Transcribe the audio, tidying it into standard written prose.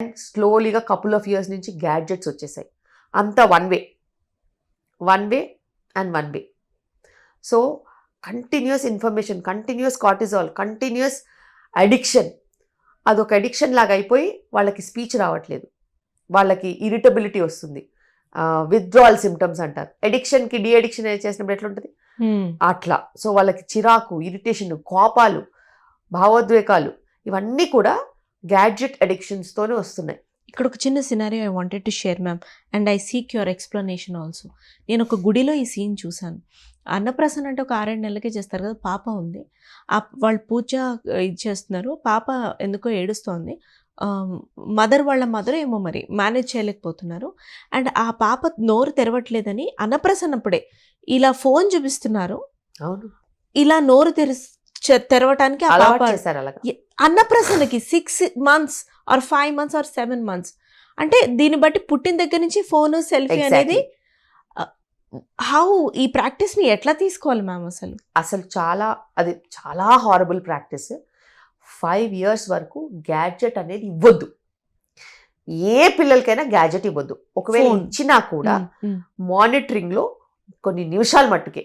స్లోలీగా couple of years నుంచి gadgets వచ్చేసాయి. అంతా one way and one way. So continuous information, continuous cortisol, continuous addiction. అదొక addiction లాగా అయిపోయి వాళ్ళకి స్పీచ్ రావట్లేదు, వాళ్ళకి ఇరిటబిలిటీ వస్తుంది, విత్డ్రావల్ సిమ్టమ్స్ అంటారు. అడిక్షన్కి డీ అడిక్షన్ చేసినప్పుడు ఎట్లుంటుంది అట్లా. సో వాళ్ళకి చిరాకు, ఇరిటేషన్, కోపాలు, భావోద్వేగాలు ఇవన్నీ కూడా గ్యాడ్జెట్ అడిక్షన్స్తోనే వస్తున్నాయి. ఇక్కడ ఒక చిన్న scenario I wanted to share ma'am, and I seek your explanation also. నేను ఒక గుడిలో ఈ సీన్ చూశాను. అన్నప్రాసన అంటే ఒక 6-7 నెలలకే చేస్తారు కదా. పాప ఉంది, వాళ్ళు పూజ చేస్తున్నారు. పాప ఎందుకో ఏడుస్తోంది. మదర్ వాళ్ళ మదర్ ఏమో మరి మేనేజ్ చేయలేకపోతున్నారు. అండ్ ఆ పాప నోరు తెరవట్లేదని అన్నప్రాసనప్పుడే ఇలా ఫోన్ చూపిస్తున్నారు. అవును, ఇలా నోరు తెరవటానికి ఆ పాప అన్నప్రాసనకి 6 months or 5 months or 7 months. అంటే దీన్ని బట్టి పుట్టిన దగ్గర నుంచి ఫోన్, సెల్ఫీ అనేది హౌ ఈ ప్రాక్టీస్ని ఎట్లా తీసుకోవాలి మ్యామ్? అసలు అది చాలా హారబుల్ ప్రాక్టీస్. 5 years వరకు గ్యాడ్జెట్ అనేది ఇవ్వద్దు. ఏ పిల్లలకైనా గ్యాడ్జెట్ ఇవ్వద్దు. ఒకవేళ ఇచ్చినా కూడా మానిటరింగ్లో కొన్ని నిమిషాలు మట్టుకే.